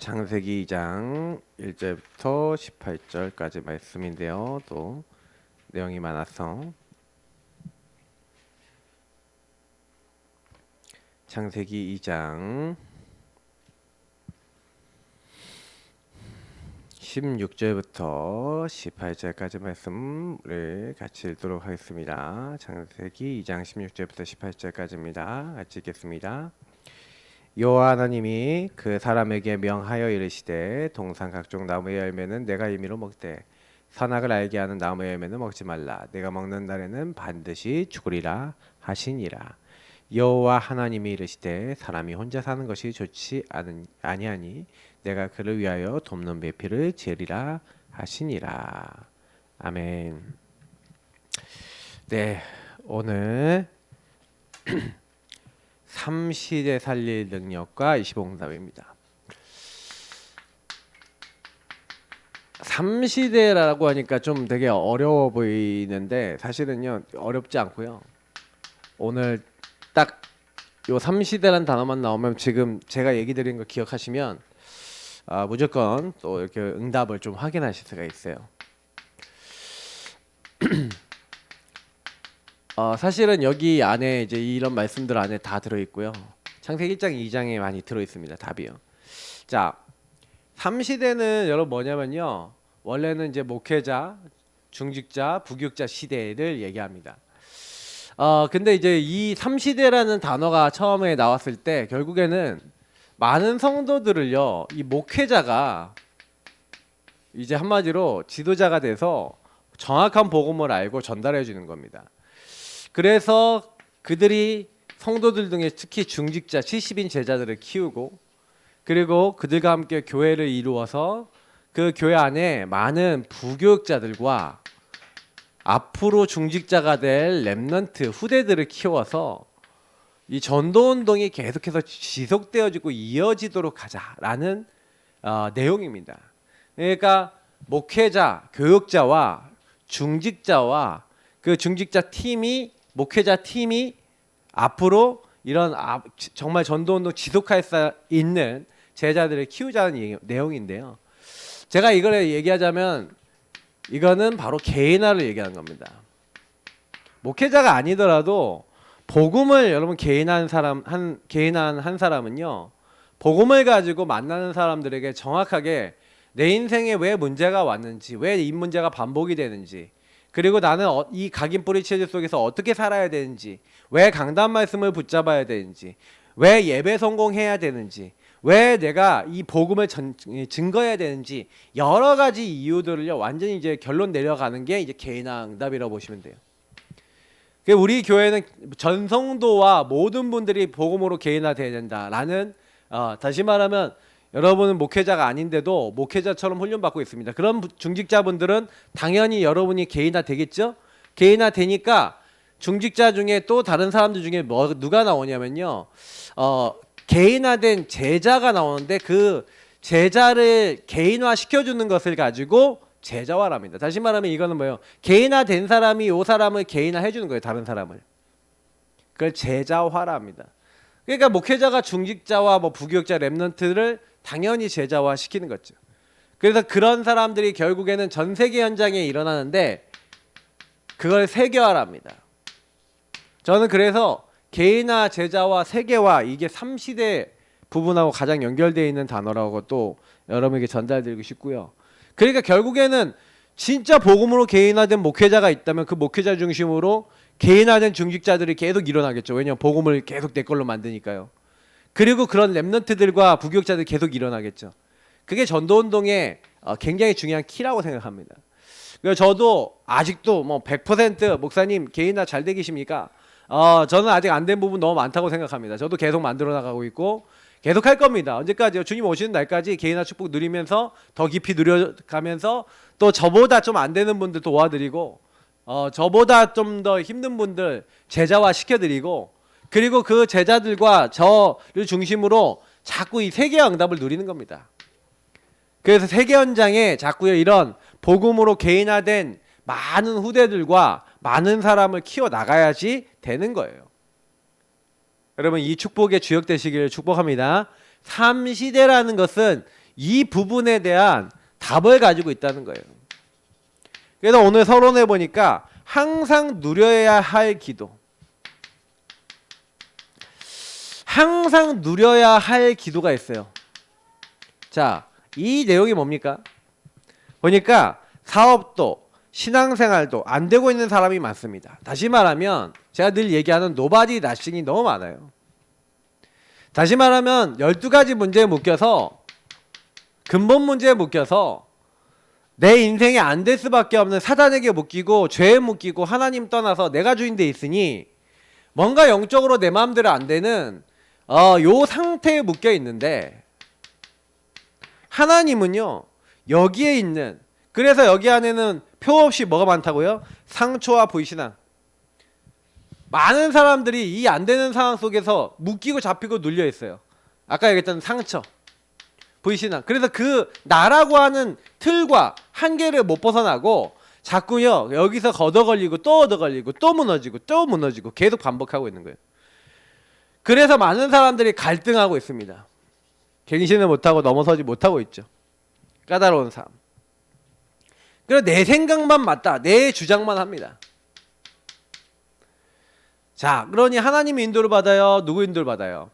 창세기 2장 1절부터 18절까지 말씀인데요. 또 내용이 많아서 창세기 2장 16절부터 18절까지 말씀을 같이 읽도록 하겠습니다. 창세기 2장 16절부터 18절까지입니다. 같이 읽겠습니다. 여호와 하나님이 그 사람에게 명하여 이르시되 동산 각종 나무의 열매는 내가 임의로 먹되 선악을 알게 하는 나무의 열매는 먹지 말라. 내가 먹는 날에는 반드시 죽으리라 하시니라. 여호와 하나님이 이르시되 사람이 혼자 사는 것이 좋지 아니하니 내가 그를 위하여 돕는 배필을 지으리라 하시니라. 아멘. 네, 오늘 삼시대 살릴 능력과 25응답입니다. 삼시대라고 하니까 좀 되게 어려워 보이는데 사실은요 어렵지 않고요. 오늘 딱 요 삼시대란 단어만 나오면 지금 제가 얘기 드린 거 기억하시면 무조건 또 이렇게 응답을 좀 확인하실 수가 있어요. 사실은 여기 안에 이제 이런 말씀들 안에 다 들어있고요. 창세기 1장 2장에 많이 들어있습니다. 답이요. 자, 삼시대는 여러분 뭐냐면요, 원래는 이제 목회자, 중직자, 부교육자 시대를 얘기합니다. 근데 이제 이 삼시대라는 단어가 처음에 나왔을 때 결국에는 많은 성도들을요, 이 목회자가 이제 한마디로 지도자가 돼서 정확한 복음을 알고 전달해 주는 겁니다. 그래서 그들이 성도들 중에 특히 중직자 70인 제자들을 키우고, 그리고 그들과 함께 교회를 이루어서 그 교회 안에 많은 부교육자들과 앞으로 중직자가 될 렘넌트 후대들을 키워서 이 전도운동이 계속해서 지속되어지고 이어지도록 하자라는 내용입니다. 그러니까 목회자, 교육자와 중직자와 그 중직자 팀이, 목회자 팀이 앞으로 이런 정말 전도운동 지속할 수 있는 제자들을 키우자는 내용인데요. 제가 이걸 얘기하자면 이거는 바로 개인화를 얘기하는 겁니다. 목회자가 아니더라도 복음을 여러분 개인한 사람은요, 복음을 가지고 만나는 사람들에게 정확하게 내 인생에 왜 문제가 왔는지, 왜 이 문제가 반복이 되는지, 그리고 나는 이 각인뿌리 체질 속에서 어떻게 살아야 되는지, 왜 강단 말씀을 붙잡아야 되는지, 왜 예배 성공해야 되는지, 왜 내가 이 복음을 증거해야 되는지, 여러 가지 이유들을요 완전히 이제 결론 내려가는 게 이제 개인화 응답이라고 보시면 돼요. 우리 교회는 전 성도와 모든 분들이 복음으로 개인화돼야 된다라는, 다시 말하면 여러분은 목회자가 아닌데도 목회자처럼 훈련받고 있습니다. 그런 중직자분들은 당연히 여러분이 개인화 되겠죠? 개인화 되니까 중직자 중에 또 다른 사람들 중에 누가 나오냐면요, 개인화된 제자가 나오는데 그 제자를 개인화 시켜주는 것을 가지고 제자화랍니다. 다시 말하면 이거는 뭐예요? 개인화된 사람이 이 사람을 개인화해 주는 거예요. 다른 사람을. 그걸 제자화랍니다. 그러니까 목회자가 중직자와 부교육자 렘넌트를 당연히 제자화 시키는 거죠. 그래서 그런 사람들이 결국에는 전 세계 현장에 일어나는데 그걸 세계화랍니다. 저는 그래서 개인화, 제자화, 세계화, 이게 3시대 부분하고 가장 연결되어 있는 단어라고 또 여러분에게 전달드리고 싶고요. 그러니까 결국에는 진짜 복음으로 개인화된 목회자가 있다면 그 목회자 중심으로 개인화된 중직자들이 계속 일어나겠죠. 왜냐하면 복음을 계속 내 걸로 만드니까요. 그리고 그런 렘넌트들과 부교육자들이 계속 일어나겠죠. 그게 전도운동의 굉장히 중요한 키라고 생각합니다. 그래서 저도 아직도 100% 목사님 개인화 잘 되고 계십니까? 저는 아직 안 된 부분 너무 많다고 생각합니다. 저도 계속 만들어 나가고 있고 계속 할 겁니다. 언제까지요? 주님 오시는 날까지 개인화 축복 누리면서 더 깊이 누려가면서 또 저보다 좀 안 되는 분들 도와드리고, 저보다 좀 더 힘든 분들 제자화 시켜드리고, 그리고 그 제자들과 저를 중심으로 자꾸 이 세계 응답을 누리는 겁니다. 그래서 세계 현장에 자꾸 이런 복음으로 개인화된 많은 후대들과 많은 사람을 키워 나가야지 되는 거예요. 여러분 이 축복의 주역 되시기를 축복합니다. 삼시대라는 것은 이 부분에 대한 답을 가지고 있다는 거예요. 그래서 오늘 서론에 보니까 항상 누려야 할 기도, 항상 누려야 할 기도가 있어요. 자, 이 내용이 뭡니까? 보니까 사업도 신앙생활도 안 되고 있는 사람이 많습니다. 다시 말하면 제가 늘 얘기하는 노바디 나싱이 너무 많아요. 다시 말하면 12가지 문제에 묶여서, 근본 문제에 묶여서 내 인생이 안 될 수밖에 없는 사단에게 묶이고 죄에 묶이고 하나님 떠나서 내가 주인 돼 있으니 뭔가 영적으로 내 마음대로 안 되는 요 상태에 묶여 있는데, 하나님은요 여기에 있는, 그래서 여기 안에는 표 없이 뭐가 많다고요? 상처와 불신앙. 많은 사람들이 이 안 되는 상황 속에서 묶이고 잡히고 눌려 있어요. 아까 얘기했던 상처, 불신앙. 그래서 그 나라고 하는 틀과 한계를 못 벗어나고 자꾸요 여기서 걷어 걸리고 또 얻어 걸리고 또 무너지고 또 무너지고 계속 반복하고 있는 거예요. 그래서 많은 사람들이 갈등하고 있습니다. 갱신을 못하고 넘어서지 못하고 있죠. 까다로운 삶. 그래서 내 생각만 맞다, 내 주장만 합니다. 자, 그러니 하나님이 인도를 받아요? 누구 인도를 받아요?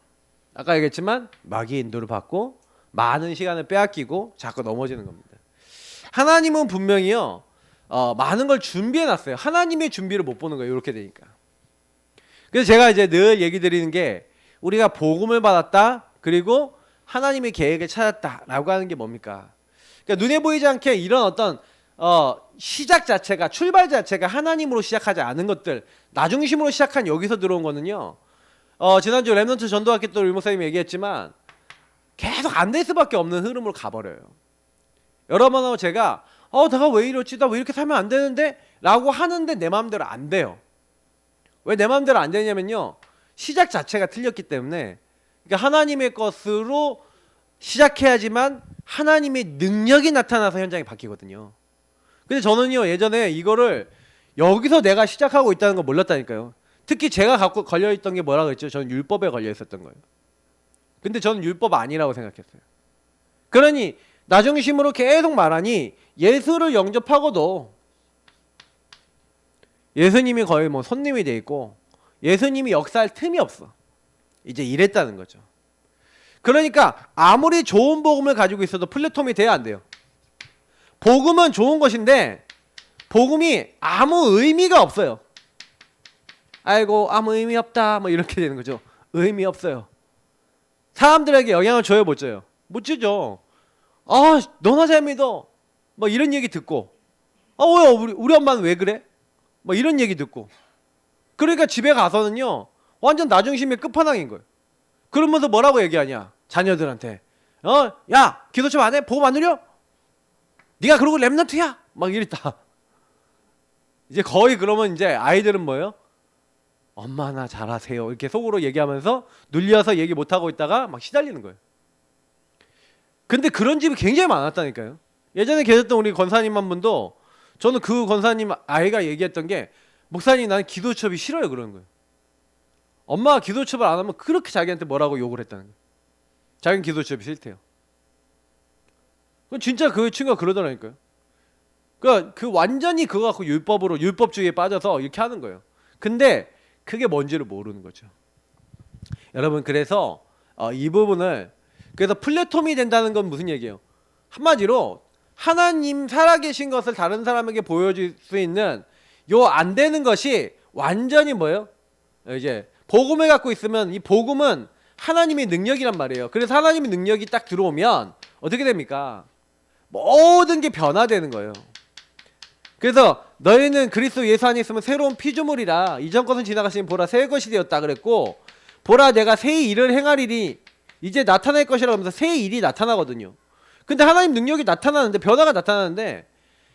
아까 얘기했지만 마귀 인도를 받고 많은 시간을 빼앗기고 자꾸 넘어지는 겁니다. 하나님은 분명히요 많은 걸 준비해놨어요. 하나님의 준비를 못 보는 거예요. 이렇게 되니까. 그래서 제가 이제 늘 얘기 드리는 게, 우리가 복음을 받았다, 그리고 하나님의 계획을 찾았다 라고 하는 게 뭡니까? 그러니까 눈에 보이지 않게 이런 어떤 시작 자체가, 출발 자체가 하나님으로 시작하지 않은 것들, 나 중심으로 시작한 여기서 들어온 거는요, 지난주 랩넌트 전도학교 때 우리 목사님이 얘기했지만 계속 안 될 수밖에 없는 흐름으로 가버려요. 여러 번 하고 제가 내가 왜 이렇지, 나 왜 이렇게 살면 안 되는데 라고 하는데 내 마음대로 안 돼요. 왜 내 마음대로 안 되냐면요, 시작 자체가 틀렸기 때문에. 그러니까 하나님의 것으로 시작해야지만 하나님의 능력이 나타나서 현장이 바뀌거든요. 근데 저는요 예전에 이거를 여기서 내가 시작하고 있다는 걸 몰랐다니까요. 특히 제가 갖고 걸려있던 게 뭐라고 했죠? 저는 율법에 걸려있었던 거예요. 근데 저는 율법 아니라고 생각했어요. 그러니 나 중심으로 계속 말하니 예수를 영접하고도 예수님이 거의 뭐 손님이 돼 있고 예수님이 역사할 틈이 없어. 이제 이랬다는 거죠. 그러니까 아무리 좋은 복음을 가지고 있어도 플랫폼이 돼야 안 돼요. 복음은 좋은 것인데 복음이 아무 의미가 없어요. 아이고 아무 의미 없다 뭐 이렇게 되는 거죠. 의미 없어요. 사람들에게 영향을 줘요, 못 줘요? 못 주죠. 너나 잘 믿어 뭐 이런 얘기 듣고, 왜 우리 엄마는 왜 그래? 뭐 이런 얘기 듣고, 그러니까 집에 가서는요 완전 나 중심의 끝판왕인 거예요. 그러면서 뭐라고 얘기하냐, 자녀들한테. 야 기도 좀 안 해? 복음 안 누려? 네가 그러고 랩넌트야? 막 이랬다. 이제 거의 그러면 이제 아이들은 뭐예요? 엄마나 잘하세요 이렇게 속으로 얘기하면서 눌려서 얘기 못하고 있다가 막 시달리는 거예요. 근데 그런 집이 굉장히 많았다니까요. 예전에 계셨던 우리 권사님 한 분도, 저는 그 권사님 아이가 얘기했던 게, 목사님 나는 기도 수업이 싫어요 그러는 거예요. 엄마가 기도 수업을 안 하면 그렇게 자기한테 뭐라고 욕을 했다는 거예요. 자기는 기도 수업이 싫대요. 진짜 그 친구가 그러더라니까요. 그러니까 그 완전히 그거 갖고 율법으로, 율법주의에 빠져서 이렇게 하는 거예요. 근데 그게 뭔지를 모르는 거죠. 여러분, 그래서 이 부분을, 그래서 플랫폼이 된다는 건 무슨 얘기예요? 한마디로 하나님 살아계신 것을 다른 사람에게 보여줄 수 있는 요 안 되는 것이 완전히 뭐예요? 이제 복음을 갖고 있으면 이 복음은 하나님의 능력이란 말이에요. 그래서 하나님의 능력이 딱 들어오면 어떻게 됩니까? 모든 게 변화되는 거예요. 그래서 너희는 그리스도 예수 안에 있으면 새로운 피조물이라 이전 것은 지나가시니 보라 새 것이 되었다 그랬고, 보라 내가 새 일을 행하리니 이제 나타날 것이라 하면서 새 일이 나타나거든요. 근데 하나님 능력이 나타나는데, 변화가 나타나는데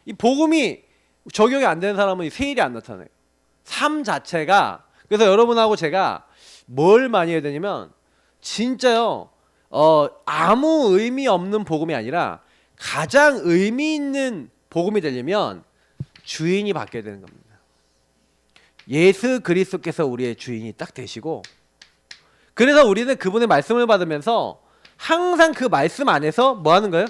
이 복음이 적용이 안 되는 사람은 새 일이 안 나타나요. 삶 자체가. 그래서 여러분하고 제가 뭘 많이 해야 되냐면, 진짜요 아무 의미 없는 복음이 아니라 가장 의미 있는 복음이 되려면 주인이 바뀌어야 되는 겁니다. 예수 그리스도께서 우리의 주인이 딱 되시고, 그래서 우리는 그분의 말씀을 받으면서 항상 그 말씀 안에서 뭐 하는 거예요?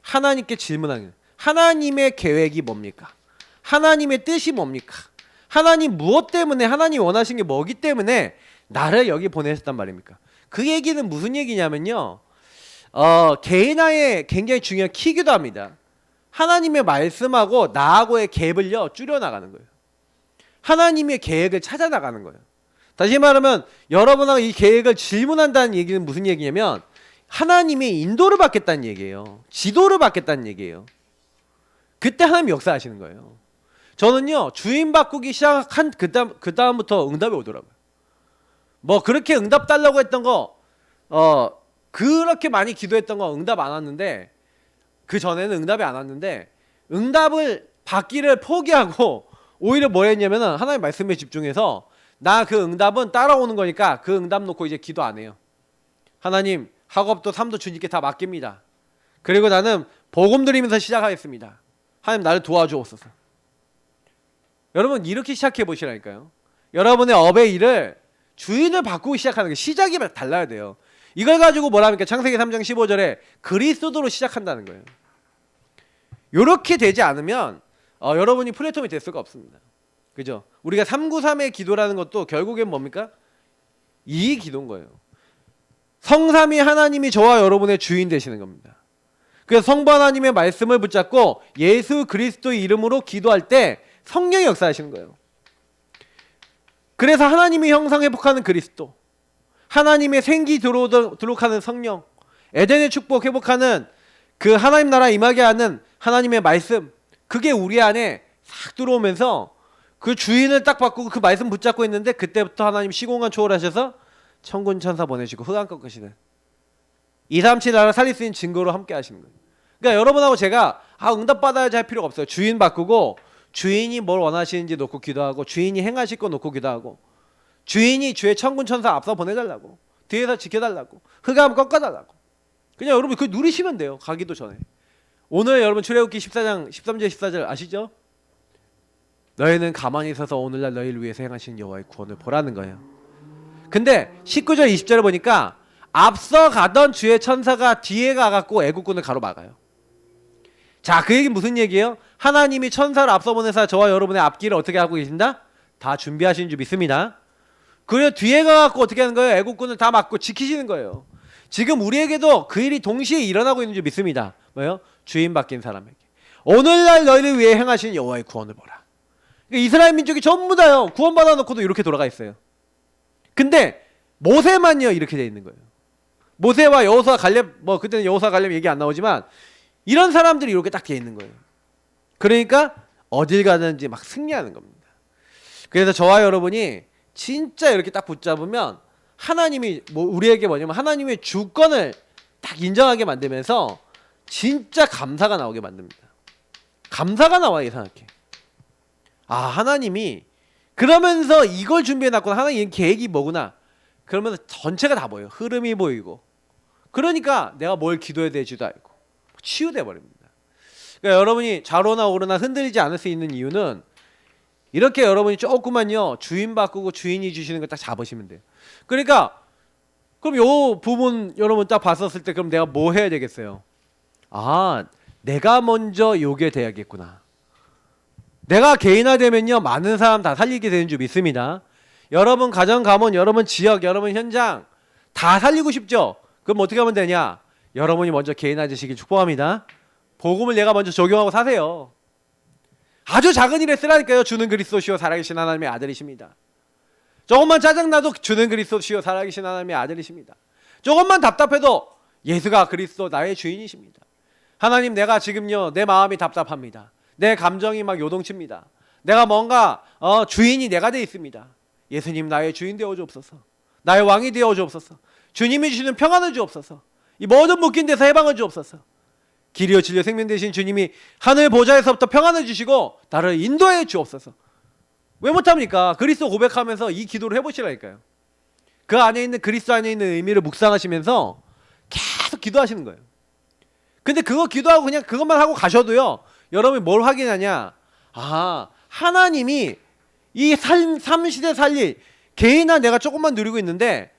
하나님께 질문하는 거예요. 하나님의 계획이 뭡니까? 하나님의 뜻이 뭡니까? 하나님 무엇 때문에, 하나님 원하신 게 뭐기 때문에 나를 여기 보내셨단 말입니까? 그 얘기는 무슨 얘기냐면요, 개인화에 굉장히 중요한 키기도 합니다. 하나님의 말씀하고 나하고의 갭을요 줄여나가는 거예요. 하나님의 계획을 찾아나가는 거예요. 다시 말하면 여러분하고 이 계획을 질문한다는 얘기는 무슨 얘기냐면 하나님의 인도를 받겠다는 얘기예요. 지도를 받겠다는 얘기예요. 그때 하나님 역사하시는 거예요. 저는요 주인 바꾸기 시작한 그 다음부터 응답이 오더라고요. 뭐 그렇게 응답 달라고 했던 거 그렇게 많이 기도했던 거 응답 안 왔는데, 그 전에는 응답이 안 왔는데 응답을 받기를 포기하고 오히려 뭘 했냐면은 하나님 말씀에 집중해서 나 그 응답은 따라오는 거니까 그 응답 놓고 이제 기도 안 해요. 하나님 학업도 삶도 주님께 다 맡깁니다. 그리고 나는 복음 드리면서 시작하겠습니다. 하나님 나를 도와주옵소서. 여러분 이렇게 시작해 보시라니까요. 여러분의 업의 일을 주인을 바꾸고 시작하는 게 시작이 달라야 돼요. 이걸 가지고 뭐랍니까? 창세기 3장 15절에 그리스도로 시작한다는 거예요. 이렇게 되지 않으면 여러분이 플랫폼이 될 수가 없습니다. 그죠? 우리가 393의 기도라는 것도 결국엔 뭡니까? 이 기도인 거예요. 성삼위 하나님이 저와 여러분의 주인 되시는 겁니다. 그래서 성부 하나님의 말씀을 붙잡고 예수 그리스도의 이름으로 기도할 때 성령이 역사하시는 거예요. 그래서 하나님이 형상 회복하는 그리스도, 하나님의 생기 들어오도록 하는 성령, 에덴의 축복 회복하는 그 하나님 나라 임하게 하는 하나님의 말씀, 그게 우리 안에 싹 들어오면서 그 주인을 딱 바꾸고 그 말씀 붙잡고 있는데, 그때부터 하나님 시공간 초월하셔서 천군 천사 보내시고 흑암 꺾으시는 237 나라 살릴 수 있는 증거로 함께 하시는 거예요. 그러니까 여러분하고 제가 응답 받아야지 할 필요가 없어요. 주인 바꾸고 주인이 뭘 원하시는지 놓고 기도하고, 주인이 행하실 거 놓고 기도하고, 주인이 주의 천군 천사 앞서 보내달라고, 뒤에서 지켜달라고, 흑암 꺾어달라고, 그냥 여러분 그거 누리시면 돼요. 가기도 전에. 오늘 여러분 출애굽기 14장 13절 14절 아시죠? 너희는 가만히 서서 오늘날 너희를 위해서 행하신 여호와의 구원을 보라는 거예요. 근데 19절 20절을 보니까 앞서 가던 주의 천사가 뒤에 가갖고 애국군을 가로막아요. 자, 그 얘기는 무슨 얘기예요? 하나님이 천사를 앞서 보내서 저와 여러분의 앞길을 어떻게 하고 계신다? 다 준비하시는 줄 믿습니다. 그래서 뒤에 가갖고 어떻게 하는 거예요? 애국군을 다 막고 지키시는 거예요. 지금 우리에게도 그 일이 동시에 일어나고 있는 줄 믿습니다. 뭐예요? 주인 바뀐 사람에게 오늘날 너희를 위해 행하신 여호와의 구원을 보라. 그러니까 이스라엘 민족이 전부 다요 구원받아 놓고도 이렇게 돌아가 있어요. 근데 모세만요 이렇게 돼 있는 거예요. 모세와 여호수아 갈렙, 뭐 그때는 여호수아 갈렙 얘기 안 나오지만 이런 사람들이 이렇게 딱 돼 있는 거예요. 그러니까 어딜 가든지 막 승리하는 겁니다. 그래서 저와 여러분이 진짜 이렇게 딱 붙잡으면 하나님이 우리에게 뭐냐면 하나님의 주권을 딱 인정하게 만들면서 진짜 감사가 나오게 만듭니다. 감사가 나와 이상하게. 하나님이 그러면서 이걸 준비해놨구나. 하나님 계획이 뭐구나. 그러면서 전체가 다 보여요. 흐름이 보이고. 그러니까 내가 뭘 기도해야 될지도 알고 치유돼 버립니다. 그러니까 여러분이 좌로나 우로나 흔들리지 않을 수 있는 이유는 이렇게 여러분이 조금만요 주인 바꾸고 주인이 주시는 걸 딱 잡으시면 돼요. 그러니까 그럼 요 부분 여러분 딱 봤었을 때 그럼 내가 뭐 해야 되겠어요? 내가 먼저 요게 돼야겠구나. 내가 개인화되면요 많은 사람 다 살리게 되는 줄 믿습니다. 여러분 가정 가문, 여러분 지역, 여러분 현장 다 살리고 싶죠? 그럼 어떻게 하면 되냐? 여러분이 먼저 개인화되시길 축복합니다. 복음을 내가 먼저 적용하고 사세요. 아주 작은 일에 쓰라니까요. 주는 그리스도시요 살아계신 하나님의 아들이십니다. 조금만 짜증나도 주는 그리스도시요 살아계신 하나님의 아들이십니다. 조금만 답답해도 예수가 그리스도 나의 주인이십니다. 하나님 내가 지금요 내 마음이 답답합니다. 내 감정이 막 요동칩니다. 내가 뭔가 주인이 내가 돼 있습니다. 예수님 나의 주인 되어 주옵소서. 나의 왕이 되어 주옵소서. 주님이 주시는 평안을 주옵소서. 이 모든 묶인 데서 해방을 주옵소서. 길이요 진리요 생명 되신 주님이 하늘 보좌에서부터 평안을 주시고 나를 인도해 주옵소서. 왜 못합니까? 그리스도 고백하면서 이 기도를 해보시라니까요. 그 안에 있는 그리스도 안에 있는 의미를 묵상하시면서 계속 기도하시는 거예요. 근데 그거 기도하고 그냥 그것만 하고 가셔도요 여러분이 뭘 확인하냐? 하나님이 이 삶 시대 살릴 개인화 내가 조금만 누리고 있는데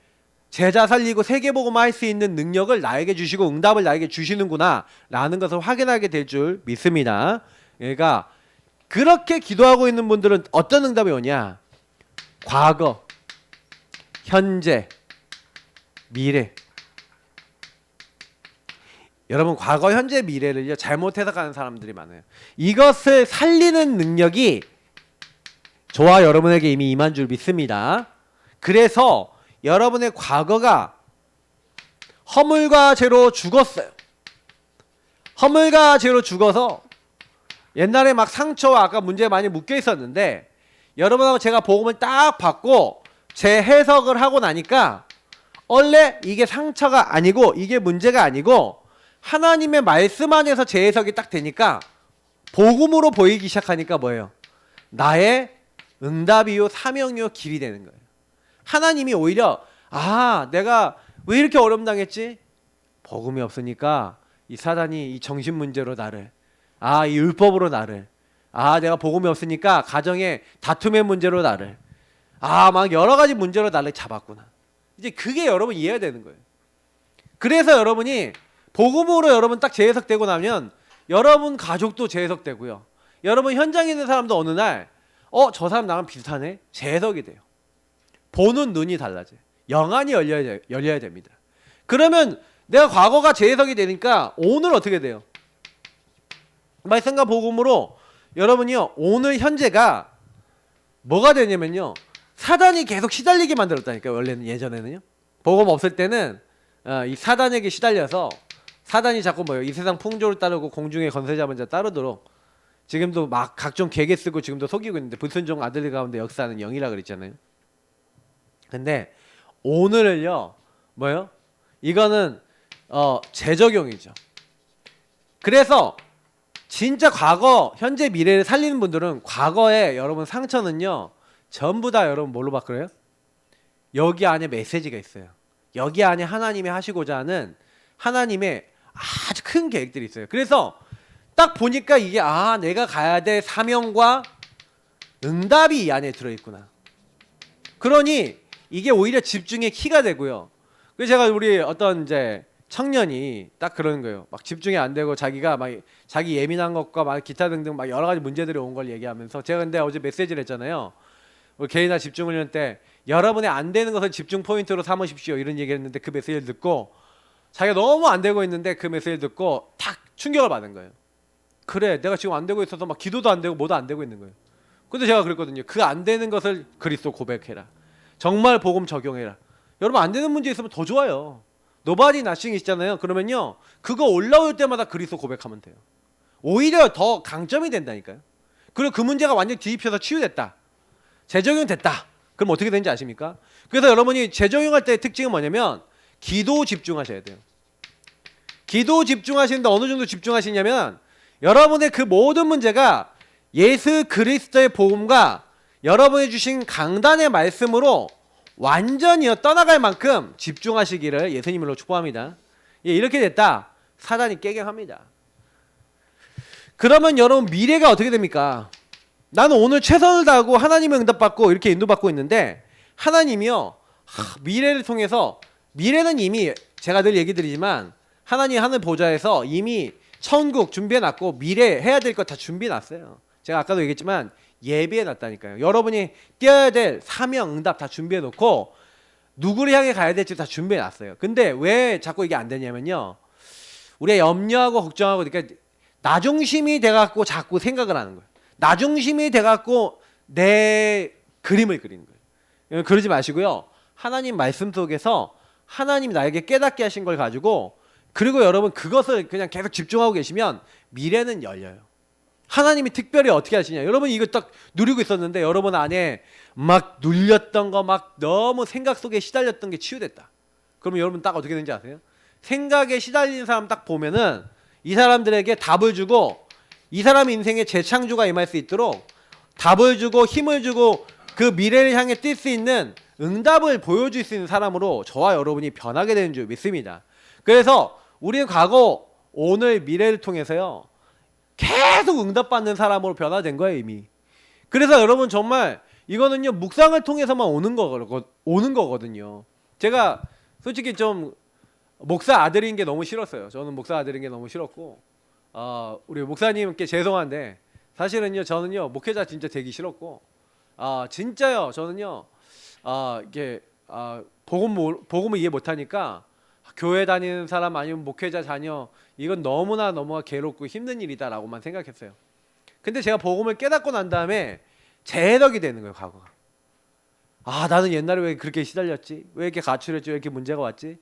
제자 살리고 세계복음화 할 수 있는 능력을 나에게 주시고 응답을 나에게 주시는구나 라는 것을 확인하게 될 줄 믿습니다. 그러니까 그렇게 기도하고 있는 분들은 어떤 응답이 오냐? 과거, 현재, 미래. 여러분 과거, 현재, 미래를 잘못 해석하는 사람들이 많아요. 이것을 살리는 능력이 저와 여러분에게 이미 임한 줄 믿습니다. 그래서 여러분의 과거가 허물과 죄로 죽었어요. 허물과 죄로 죽어서 옛날에 막 상처와 아까 문제에 많이 묶여 있었는데 여러분하고 제가 복음을 딱 받고 제 해석을 하고 나니까 원래 이게 상처가 아니고 이게 문제가 아니고 하나님의 말씀 안에서 제 해석이 딱 되니까 복음으로 보이기 시작하니까 뭐예요? 나의 응답이요 사명이요 길이 되는 거예요. 하나님이 오히려 내가 왜 이렇게 어려움 당했지? 복음이 없으니까 이 사단이 이 정신 문제로 나를 이 율법으로 나를 내가 복음이 없으니까 가정의 다툼의 문제로 나를 막 여러 가지 문제로 나를 잡았구나. 이제 그게 여러분 이해가 되는 거예요. 그래서 여러분이 복음으로 여러분 딱 재해석되고 나면 여러분 가족도 재해석되고요. 여러분 현장에 있는 사람도 어느 날 저 사람 나랑 비슷하네? 재해석이 돼요. 보는 눈이 달라져요. 영안이 열려야 됩니다. 그러면 내가 과거가 재해석이 되니까 오늘 어떻게 돼요? 말씀과 복음으로 여러분이요 오늘 현재가 뭐가 되냐면요 사단이 계속 시달리게 만들었다니까요. 원래는 예전에는요 복음 없을 때는 이 사단에게 시달려서 사단이 자꾸 이 세상 풍조를 따르고 공중의 권세 잡은 자 따르도록 지금도 막 각종 계계 쓰고 지금도 속이고 있는데 불순종 아들 가운데 역사하는 영이라 그랬잖아요. 근데 오늘을요 뭐요? 이거는 재적용이죠. 그래서 진짜 과거, 현재, 미래를 살리는 분들은 과거에 여러분 상처는요 전부 다 여러분 뭘로 바꾸어요? 여기 안에 메시지가 있어요. 여기 안에 하나님이 하시고자 하는 하나님의 아주 큰 계획들이 있어요. 그래서 딱 보니까 이게 내가 가야 될 사명과 응답이 이 안에 들어있구나. 그러니 이게 오히려 집중의 키가 되고요. 그래서 제가 우리 어떤 이제 청년이 딱 그러는 거예요. 막 집중이 안 되고 자기가 막 자기 예민한 것과 막 기타 등등 막 여러 가지 문제들이 온 걸 얘기하면서 제가 근데 어제 메시지를 했잖아요. 우리 개인화 집중 훈련 때 여러분의 안 되는 것을 집중 포인트로 삼으십시오 이런 얘기를 했는데 그 메시지를 듣고 자기가 너무 안 되고 있는데 그 메시지를 듣고 탁 충격을 받은 거예요. 그래 내가 지금 안 되고 있어서 막 기도도 안 되고 뭐도 안 되고 있는 거예요. 근데 제가 그랬거든요. 그 안 되는 것을 그리스도 고백해라. 정말 복음 적용해라. 여러분 안 되는 문제 있으면 더 좋아요. 노바디 나싱이시잖아요. 그러면요 그거 올라올 때마다 그리스도 고백하면 돼요. 오히려 더 강점이 된다니까요. 그리고 그 문제가 완전히 뒤집혀서 치유됐다. 재적용됐다. 그럼 어떻게 되는지 아십니까? 그래서 여러분이 재적용할 때의 특징은 뭐냐면 기도 집중하셔야 돼요. 기도 집중하시는데 어느 정도 집중하시냐면 여러분의 그 모든 문제가 예수 그리스도의 복음과 여러분이 주신 강단의 말씀으로 완전히 떠나갈 만큼 집중하시기를 예수님으로 축복합니다. 이렇게 됐다. 사단이 깨갱합니다. 그러면 여러분 미래가 어떻게 됩니까? 나는 오늘 최선을 다하고 하나님의 응답받고 이렇게 인도받고 있는데 하나님이요 미래를 통해서 미래는 이미 제가 늘 얘기 드리지만 하나님 하늘 보좌에서 이미 천국 준비해놨고 미래 해야 될 것 다 준비해놨어요. 제가 아까도 얘기했지만 예비해놨다니까요. 여러분이 뛰어야 될 사명 응답 다 준비해놓고 누구를 향해 가야 될지 다 준비해놨어요. 근데 왜 자꾸 이게 안 되냐면요 우리가 염려하고 걱정하고 그러니까 나 중심이 돼갖고 자꾸 생각을 하는 거예요. 나 중심이 돼갖고 내 그림을 그리는 거예요. 그러지 마시고요 하나님 말씀 속에서 하나님이 나에게 깨닫게 하신 걸 가지고 그리고 여러분 그것을 그냥 계속 집중하고 계시면 미래는 열려요. 하나님이 특별히 어떻게 하시냐. 여러분 이거 딱 누리고 있었는데 여러분 안에 막 눌렸던 거 막 너무 생각 속에 시달렸던 게 치유됐다. 그러면 여러분 딱 어떻게 되는지 아세요? 생각에 시달리는 사람 딱 보면은 이 사람들에게 답을 주고 이 사람 인생에 재창조가 임할 수 있도록 답을 주고 힘을 주고 그 미래를 향해 뛸 수 있는 응답을 보여줄 수 있는 사람으로 저와 여러분이 변하게 되는 줄 믿습니다. 그래서 우리는 과거, 오늘, 미래를 통해서요 계속 응답받는 사람으로 변화된 거예요 이미. 그래서 여러분 정말 이거는요 묵상을 통해서만 오는 거거든요. 제가 솔직히 좀 목사 아들인 게 너무 싫었어요. 저는 목사 아들인 게 너무 싫었고, 우리 목사님께 죄송한데 사실은요 저는요 목회자 진짜 되기 싫었고, 진짜요 저는요 이게 복음을 이해 못하니까 교회 다니는 사람 아니면 목회자 자녀 이건 너무나 괴롭고 힘든 일이다라고만 생각했어요. 근데 제가 복음을 깨닫고 난 다음에 재해석이 되는 거예요. 과거가. 나는 옛날에 왜 그렇게 시달렸지? 왜 이렇게 가출했지? 왜 이렇게 문제가 왔지?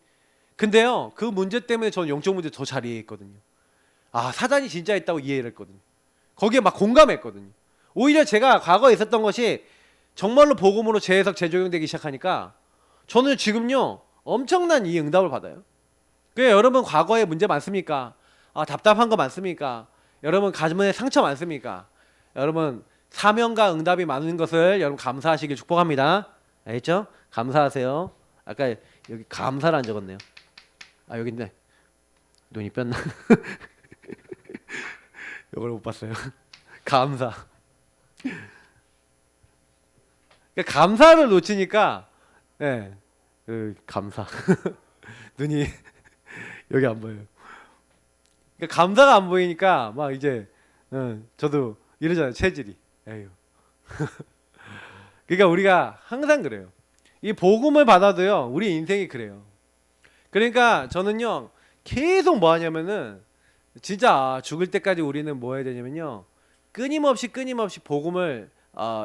근데요 그 문제 때문에 저는 영적 문제 더 잘 이해했거든요. 사단이 진짜 있다고 이해를 했거든요. 거기에 막 공감했거든요. 오히려 제가 과거에 있었던 것이 정말로 복음으로 재해석 재적용되기 시작하니까 저는 지금요 엄청난 이 응답을 받아요. 그래 여러분 과거에 문제 많습니까? 답답한 거 많습니까? 여러분 가슴에 상처 많습니까? 여러분 사명과 응답이 많은 것을 여러분 감사하시길 축복합니다. 알겠죠? 감사하세요. 아까 여기 감사를 안 적었네요. 여기 있네. 눈이 뺐나? 이걸 못 봤어요. 감사. 감사를 놓치니까 감사. 눈이 여기 안 보여요. 감사가 안 보이니까 막 이제 저도 이러잖아요. 체질이. 에휴. 그러니까 우리가 항상 그래요. 이 복음을 받아도요 우리 인생이 그래요. 그러니까 저는요 계속 뭐 하냐면은 진짜 죽을 때까지 우리는 뭐 해야 되냐면요 끊임없이 복음을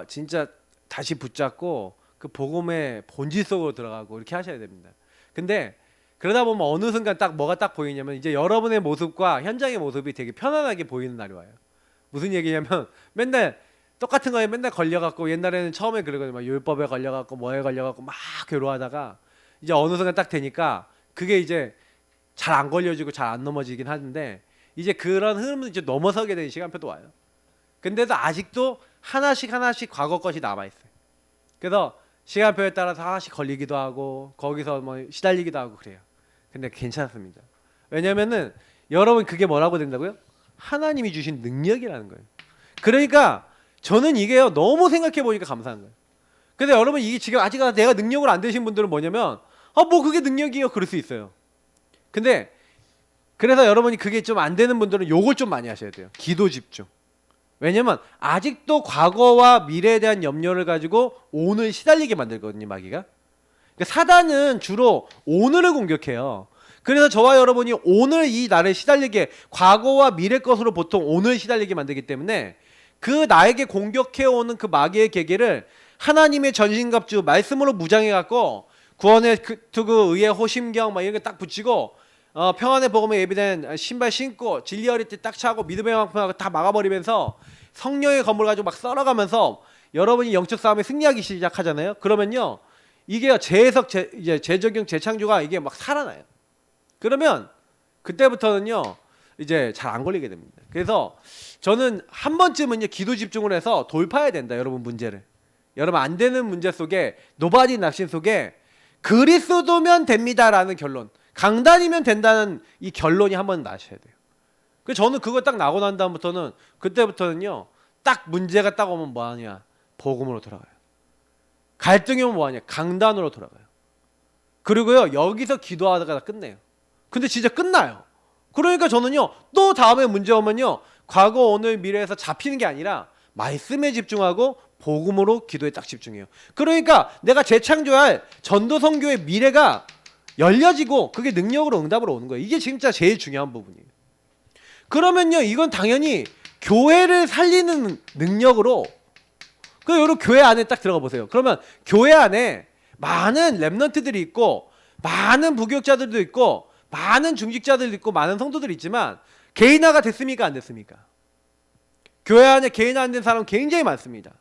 진짜 다시 붙잡고 그 복음의 본질 속으로 들어가고 이렇게 하셔야 됩니다. 근데 그러다 보면 어느 순간 뭐가 딱 보이냐면 이제 여러분의 모습과 현장의 모습이 되게 편안하게 보이는 날이 와요. 무슨 얘기냐면 맨날 똑같은 거에 맨날 걸려갖고 옛날에는 처음에 그러거든요. 막 율법에 걸려갖고 뭐에 걸려갖고 막 괴로워하다가 이제 어느 순간 딱 되니까 그게 이제 잘 안 걸려지고 잘 안 넘어지긴 하는데 이제 그런 흐름을 이제 넘어서게 되는 시간표도 와요. 근데도 아직도 하나씩 과거 것이 남아있어요. 그래서 시간표에 따라서 하나씩 걸리기도 하고 거기서 뭐 시달리기도 하고 그래요. 근데 괜찮습니다. 왜냐면은 여러분 그게 뭐라고 된다고요? 하나님이 주신 능력이라는 거예요. 그러니까 저는 이게요 너무 생각해 보니까 감사한 거예요. 근데 여러분 이게 지금 아직 내가 능력을 안 되신 분들은 뭐냐면 뭐 그게 능력이요 그럴 수 있어요. 근데 그래서 여러분이 그게 좀 안 되는 분들은 요걸 좀 많이 하셔야 돼요. 기도 집중. 왜냐면 아직도 과거와 미래에 대한 염려를 가지고 오늘 시달리게 만들거든요, 마귀가. 그러니까 사단은 주로 오늘을 공격해요. 그래서 저와 여러분이 오늘 이 날에 시달리게 과거와 미래 것으로 보통 오늘 시달리게 만들기 때문에 그 나에게 공격해오는 그 마귀의 계계를 하나님의 전신갑주 말씀으로 무장해갖고 구원의 투구 의의 호심경 막 이런 거 딱 붙이고 평안의 복음에 예비된 신발 신고 진리 어리띠 딱 차고 믿음의 방패하고 다 막아버리면서 성령의 검을 가지고 막 썰어가면서 여러분이 영적 싸움에 승리하기 시작하잖아요. 그러면요 이게 재해석 이제 재적용 재창조가 이게 막 살아나요. 그러면 그때부터는요 이제 잘 안 걸리게 됩니다. 그래서 저는 한 번쯤은요 기도 집중을 해서 돌파해야 된다. 여러분 문제를 여러분 안 되는 문제 속에 노바디 낙심 속에 그리스도면 됩니다라는 결론, 강단이면 된다는 이 결론이 한번 나셔야 돼요. 그래서 저는 그거 딱 나고 난 다음부터는 그때부터는요 딱 문제가 딱 오면 뭐하냐 복음으로 돌아가요. 갈등이 오면 뭐하냐 강단으로 돌아가요. 그리고요 여기서 기도하다가 끝내요. 근데 진짜 끝나요. 그러니까 저는요 또 다음에 문제 오면요 과거 오늘 미래에서 잡히는 게 아니라 말씀에 집중하고 복음으로 기도에 딱 집중해요. 그러니까 내가 재창조할 전도 선교의 미래가 열려지고 그게 능력으로 응답으로 오는 거예요. 이게 진짜 제일 중요한 부분이에요. 그러면요 이건 당연히 교회를 살리는 능력으로 여러분 교회 안에 딱 들어가 보세요. 그러면 교회 안에 많은 렘넌트들이 있고 많은 부교육자들도 있고 많은 중직자들도 있고 많은 성도들이 있지만 개인화가 됐습니까 안 됐습니까? 교회 안에 개인화 안 된 사람 굉장히 많습니다.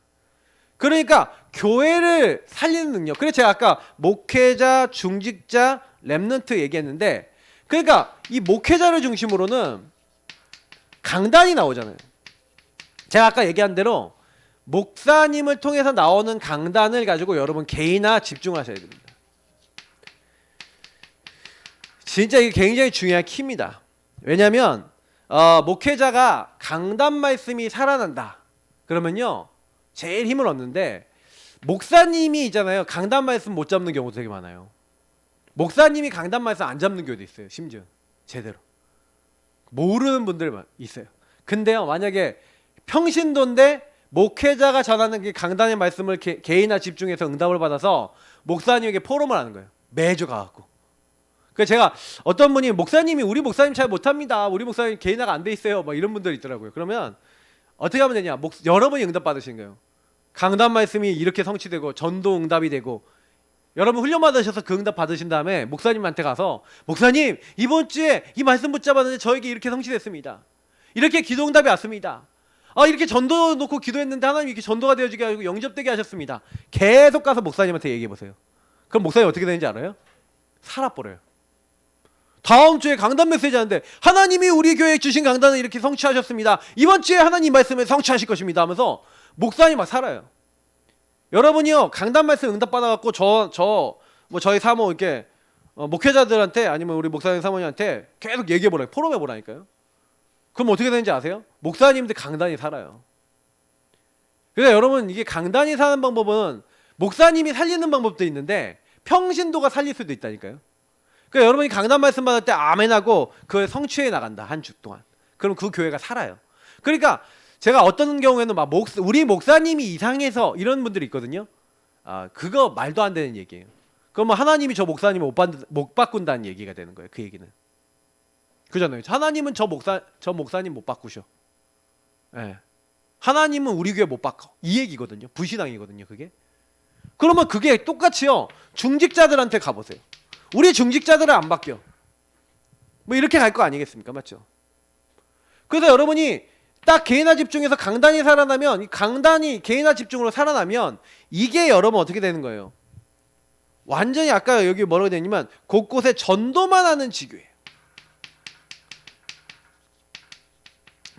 그러니까 교회를 살리는 능력. 그래서 제가 아까 목회자, 중직자, 렘넌트 얘기했는데 그러니까 이 목회자를 중심으로는 강단이 나오잖아요. 제가 아까 얘기한 대로 목사님을 통해서 나오는 강단을 가지고 여러분 개인화 집중하셔야 됩니다. 진짜 이게 굉장히 중요한 키입니다. 왜냐하면 목회자가 강단 말씀이 살아난다. 그러면요 제일 힘을 얻는데 목사님이 있잖아요. 강단 말씀 못 잡는 경우도 되게 많아요. 목사님이 강단 말씀 안 잡는 교회도 있어요. 심지어 제대로 모르는 분들 있어요. 근데요, 만약에 평신도인데 목회자가 전하는 그 강단의 말씀을 개인화 집중해서 응답을 받아서 목사님에게 포럼을 하는 거예요. 매주 가갖고. 그래서 제가 어떤 분이 목사님이 우리 목사님 잘 못합니다. 우리 목사님 개인화가 안 돼 있어요. 막 이런 분들 있더라고요. 그러면 어떻게 하면 되냐? 여러분이 응답 받으신 거예요. 강단 말씀이 이렇게 성취되고 전도 응답이 되고 여러분 훈련 받으셔서 그 응답 받으신 다음에 목사님한테 가서 목사님 이번 주에 이 말씀 붙잡았는데 저에게 이렇게 성취됐습니다. 이렇게 기도 응답이 왔습니다. 이렇게 전도 놓고 기도했는데 하나님 이렇게 전도가 되어지게 하고 영접되게 하셨습니다. 계속 가서 목사님한테 얘기해 보세요. 그럼 목사님 어떻게 되는지 알아요? 살아버려요. 다음 주에 강단 메시지 하는데 하나님이 우리 교회에 주신 강단을 이렇게 성취하셨습니다. 이번 주에 하나님 말씀을 성취하실 것입니다 하면서 목사님 막 살아요. 여러분이요 강단 말씀 응답 받아갖고 저희 사모 이렇게 목회자들한테 아니면 우리 목사님 사모님한테 계속 얘기해보라요. 포럼해보라니까요. 그럼 어떻게 되는지 아세요? 목사님들 강단이 살아요. 그래서 여러분 이게 강단이 사는 방법은 목사님이 살리는 방법도 있는데 평신도가 살릴 수도 있다니까요. 그러니까 여러분이 강단 말씀 받을 때 아멘하고 그걸 성취해 나간다 한 주 동안. 그럼 그 교회가 살아요. 그러니까 제가 어떤 경우에는 막 우리 목사님이 이상해서 이런 분들이 있거든요. 그거 말도 안 되는 얘기예요. 그러면 하나님이 저 목사님을 못 바꾼다는 얘기가 되는 거예요. 그 얘기는. 그잖아요. 하나님은 저 목사님 못 바꾸셔. 예. 하나님은 우리 교회 못 바꿔. 이 얘기거든요. 불신앙이거든요. 그게. 그러면 그게 똑같이요. 중직자들한테 가보세요. 우리 중직자들은 안 바뀌어. 뭐 이렇게 갈 거 아니겠습니까? 맞죠? 그래서 여러분이 딱 개인화 집중해서 강단이 살아나면 이 강단이 개인화 집중으로 살아나면 이게 여러분 어떻게 되는 거예요? 완전히 아까 여기 뭐라고 되냐면 곳곳에 전도만 하는 지교예요.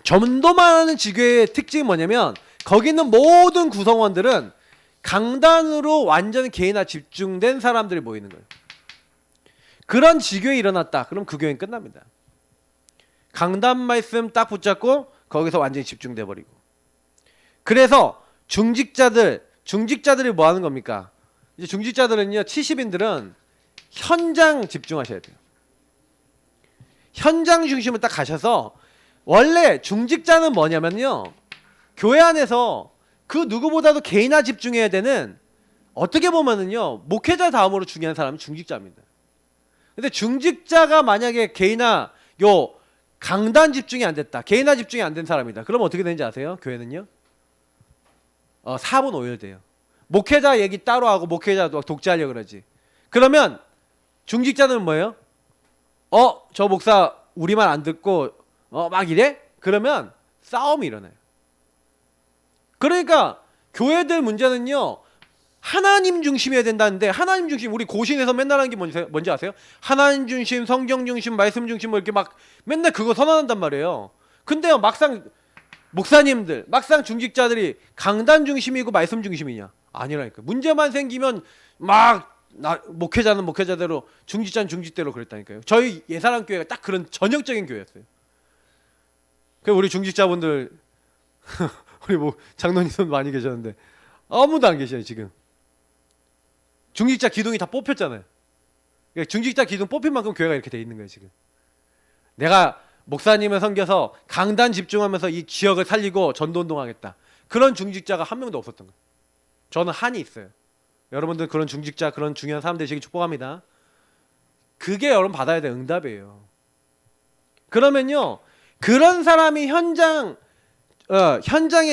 전도만 하는 지교의 특징이 뭐냐면 거기 있는 모든 구성원들은 강단으로 완전 개인화 집중된 사람들이 모이는 거예요. 그런 지교에 일어났다. 그럼 그 교회는 끝납니다. 강단 말씀 딱 붙잡고 거기서 완전히 집중돼 버리고. 그래서 중직자들이 뭐 하는 겁니까? 이제 중직자들은요, 70인들은 현장 집중하셔야 돼요. 현장 중심으로 딱 가셔서 원래 중직자는 뭐냐면요, 교회 안에서 그 누구보다도 개인화 집중해야 되는 어떻게 보면은요 목회자 다음으로 중요한 사람은 중직자입니다. 근데 중직자가 만약에 개인화 강단 집중이 안 됐다. 개인화 집중이 안 된 사람이다. 그럼 어떻게 되는지 아세요? 교회는요? 4분 오열돼요. 목회자 얘기 따로 하고 목회자도 독재하려고 그러지. 그러면 중직자는 뭐예요? 저 목사 우리 말 안 듣고 막 이래? 그러면 싸움이 일어나요. 그러니까 교회들 문제는요. 하나님 중심이어야 된다는데 하나님 중심 우리 고신에서 맨날 하는 게 뭔지 아세요? 하나님 중심, 성경 중심, 말씀 중심 뭐 이렇게 막 맨날 그거 선언한단 말이에요. 근데요 막상 목사님들, 막상 중직자들이 강단 중심이고 말씀 중심이냐? 아니라니까. 문제만 생기면 막 목회자는 목회자대로 중직자는 중직대로 그랬다니까요. 저희 예사람 교회가 딱 그런 전형적인 교회였어요. 그 우리 중직자분들 우리 뭐 장로님도 많이 계셨는데 아무도 안 계셔요 지금. 중직자 기둥이 다 뽑혔잖아요. 그러니까 중직자 기둥 뽑힌 만큼 교회가 이렇게 돼 있는 거예요 지금. 내가 목사님을 섬겨서 강단 집중하면서 이 지역을 살리고 전도운동하겠다. 그런 중직자가 한 명도 없었던 거예요. 저는 한이 있어요. 여러분들 그런 중직자 그런 중요한 사람 되시길 축복합니다. 그게 여러분 받아야 될 응답이에요. 그러면요 그런 사람이 현장의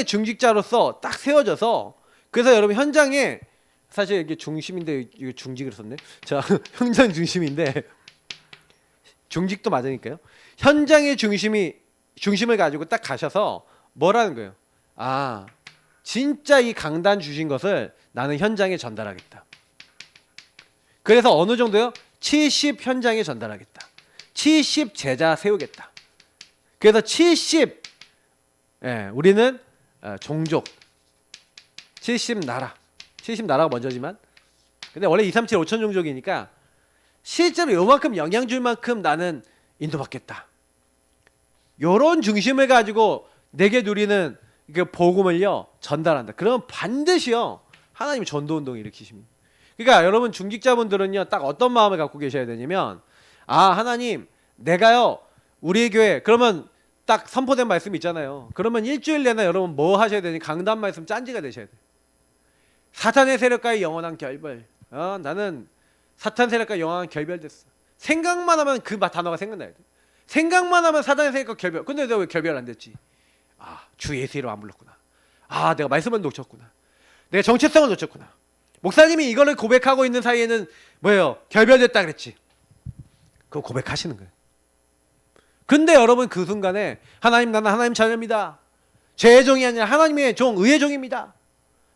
중직자로서 딱 세워져서 그래서 여러분 현장에 사실 이게 중심인데 이거 중직을 썼네. 자 현장 중심인데 중직도 맞으니까요. 현장의 중심을 가지고 딱 가셔서 뭐라는 거예요? 진짜 이 강단 주신 것을 나는 현장에 전달하겠다. 그래서 어느 정도요? 70 현장에 전달하겠다. 70 제자 세우겠다. 그래서 70 우리는 종족 70 나라가 먼저지만 근데 원래 2, 3, 7, 5천 종족이니까 실제로 요만큼 영향 줄 만큼 나는 인도받겠다. 요런 중심을 가지고 내게 누리는 그 복음을요 전달한다. 그러면 반드시요 하나님이 전도운동을 일으키십니다. 그러니까 여러분 중직자분들은요 딱 어떤 마음을 갖고 계셔야 되냐면, 아 하나님 내가요 우리 교회 그러면 딱 선포된 말씀이 있잖아요. 그러면 일주일 내내 여러분 뭐 하셔야 되니? 강단 말씀 짠지가 되셔야 돼. 사탄의 세력과의 영원한 결별. 나는 사탄 세력과 영원한 결별됐어. 생각만 하면 그 단어가 생각나야 돼. 생각만 하면 사탄의 세력과 결별. 근데 내가 왜 결별 안 됐지? 주 예수 이름 안 불렀구나. 내가 말씀을 놓쳤구나. 내가 정체성을 놓쳤구나. 목사님이 이거를 고백하고 있는 사이에는 뭐예요? 결별됐다 그랬지. 그거 고백하시는 거예요. 근데 여러분 그 순간에 하나님 나는 하나님 자녀입니다. 죄의 종이 아니라 하나님의 종, 의의 종입니다.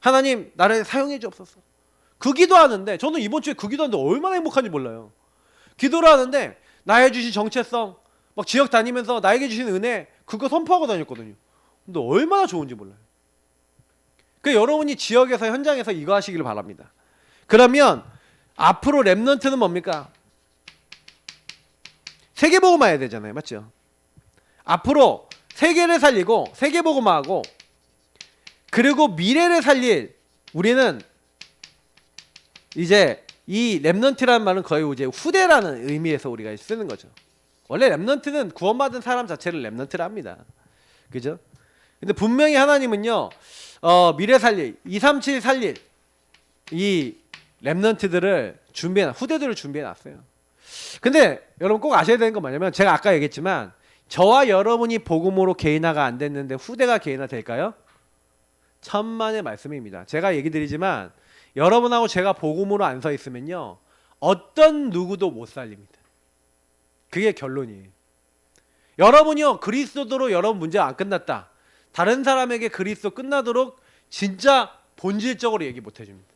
하나님 나를 사용해 주옵소서. 그 기도하는데 저는 이번 주에 그 기도하는데 얼마나 행복한지 몰라요. 기도를 하는데 나의 주신 정체성 막 지역 다니면서 나에게 주신 은혜 그거 선포하고 다녔거든요. 근데 얼마나 좋은지 몰라요. 그 여러분이 지역에서 현장에서 이거 하시기를 바랍니다. 그러면 앞으로 렘넌트는 뭡니까? 세계복음화 해야 되잖아요. 맞죠? 앞으로 세계를 살리고 세계복음화하고 그리고 미래를 살릴 우리는 이제 이 렘넌트라는 말은 거의 이제 후대라는 의미에서 우리가 쓰는 거죠. 원래 렘넌트는 구원받은 사람 자체를 렘넌트라 합니다. 그죠? 근데 분명히 하나님은요 미래 살릴 237 살릴 이 렘넌트들을 후대들을 준비해 놨어요. 근데 여러분 꼭 아셔야 되는 건 뭐냐면 제가 아까 얘기했지만 저와 여러분이 복음으로 개인화가 안 됐는데 후대가 개인화 될까요? 천만의 말씀입니다. 제가 얘기 드리지만 여러분하고 제가 복음으로 안 서 있으면요 어떤 누구도 못 살립니다. 그게 결론이에요. 여러분이요 그리스도로 여러분 문제가 안 끝났다. 다른 사람에게 그리스도 끝나도록 진짜 본질적으로 얘기 못 해줍니다.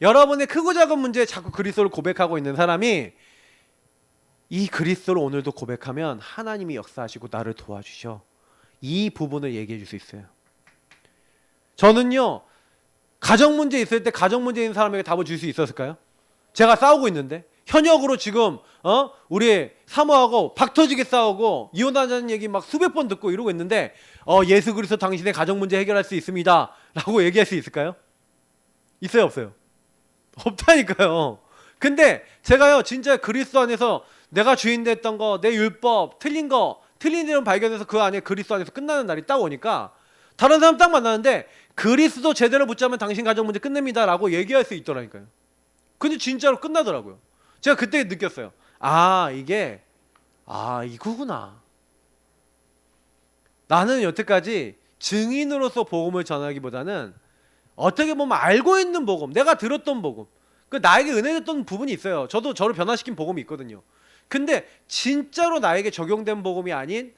여러분의 크고 작은 문제에 자꾸 그리스도를 고백하고 있는 사람이 이 그리스도를 오늘도 고백하면 하나님이 역사하시고 나를 도와주셔. 이 부분을 얘기해 줄 수 있어요. 저는요 가정 문제 있을 때 가정 문제 있는 사람에게 답을 줄 수 있었을까요? 제가 싸우고 있는데 현역으로 지금 우리 사모하고 박터지게 싸우고 이혼하자는 얘기 막 수백 번 듣고 이러고 있는데 예수 그리스도 당신의 가정 문제 해결할 수 있습니다 라고 얘기할 수 있을까요? 있어요 없어요? 없다니까요. 근데 제가요 진짜 그리스도 안에서 내가 주인 됐던 거 내 율법 틀린 점 발견해서 그 안에 그리스도 안에서 끝나는 날이 딱 오니까 다른 사람 딱 만나는데 그리스도 제대로 붙잡으면 당신 가정 문제 끝냅니다 라고 얘기할 수 있더라니까요. 근데 진짜로 끝나더라고요. 제가 그때 느꼈어요. 이게 이거구나. 나는 여태까지 증인으로서 복음을 전하기보다는 어떻게 보면 알고 있는 복음, 내가 들었던 복음, 그 나에게 은혜 줬던 부분이 있어요. 저도 저를 변화시킨 복음이 있거든요. 근데 진짜로 나에게 적용된 복음이 아닌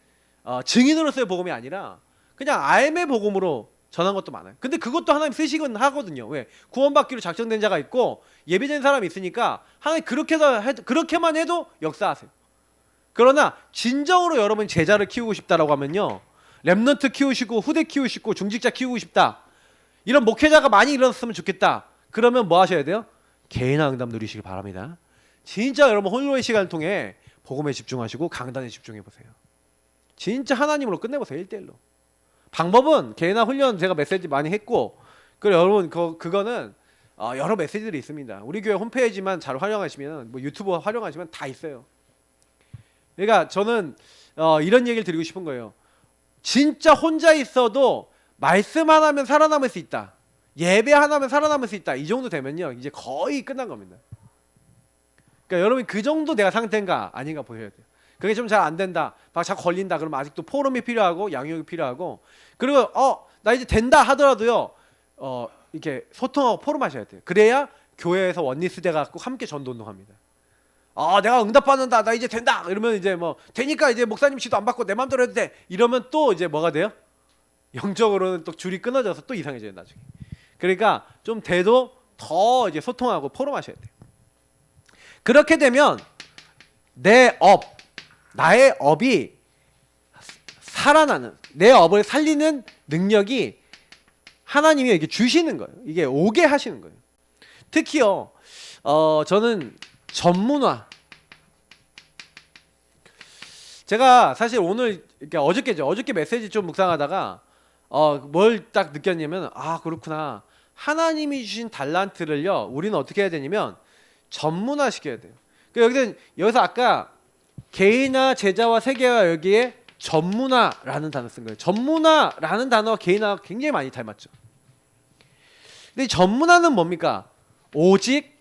증인으로서의 복음이 아니라 그냥 알매 복음으로 전한 것도 많아요. 근데 그것도 하나님 쓰시긴 하거든요. 왜? 구원받기로 작정된 자가 있고 예비된 사람이 있으니까 하나님 그렇게만 해도 역사하세요. 그러나 진정으로 여러분 제자를 키우고 싶다라고 하면요 렘넌트 키우시고 후대 키우시고 중직자 키우고 싶다, 이런 목회자가 많이 일어났으면 좋겠다, 그러면 뭐 하셔야 돼요? 개인화 응답 누리시길 바랍니다. 진짜 여러분 홀로의 시간을 통해 복음에 집중하시고 강단에 집중해 보세요. 진짜 하나님으로 끝내보세요. 1대1로. 방법은 개인화 훈련 제가 메시지 많이 했고, 그리고 여러분 그거는 여러 메시지들이 있습니다. 우리 교회 홈페이지만 잘 활용하시면, 뭐 유튜브 활용하시면 다 있어요. 그러니까 저는 이런 얘기를 드리고 싶은 거예요. 진짜 혼자 있어도 말씀 하나면 살아남을 수 있다, 예배 하나면 살아남을 수 있다, 이 정도 되면요 이제 거의 끝난 겁니다. 그러니까 여러분 그 정도 내가 상태인가 아닌가 보셔야 돼요. 그게 좀 잘 안 된다, 막 자꾸 걸린다 그러면 아직도 포럼이 필요하고 양육이 필요하고, 그리고 나 이제 된다 하더라도요 이렇게 소통하고 포럼하셔야 돼요. 그래야 교회에서 원리스대가 꼭 함께 전도운동합니다. 내가 응답받는다, 나 이제 된다 이러면 이제 뭐 되니까 이제 목사님 지도 안 받고 내 맘대로 해도 돼 이러면 또 이제 뭐가 돼요? 영적으로는 또 줄이 끊어져서 또 이상해져요 나중에. 그러니까 좀 돼도 더 이제 소통하고 포럼하셔야 돼요. 그렇게 되면 나의 업이 살아나는, 내 업을 살리는 능력이 하나님이 이렇게 주시는 거예요. 이게 오게 하시는 거예요. 특히요 저는 전문화, 제가 사실 오늘 어저께 메시지 좀 묵상하다가 뭘 딱 느꼈냐면 그렇구나, 하나님이 주신 달란트를요, 우리는 어떻게 해야 되냐면 전문화 시켜야 돼요. 여기서 아까 개인화, 제자와 세계화, 여기에 전문화라는 단어 쓴 거예요. 전문화라는 단어와 개인화가 굉장히 많이 닮았죠. 근데 이 전문화는 뭡니까? 오직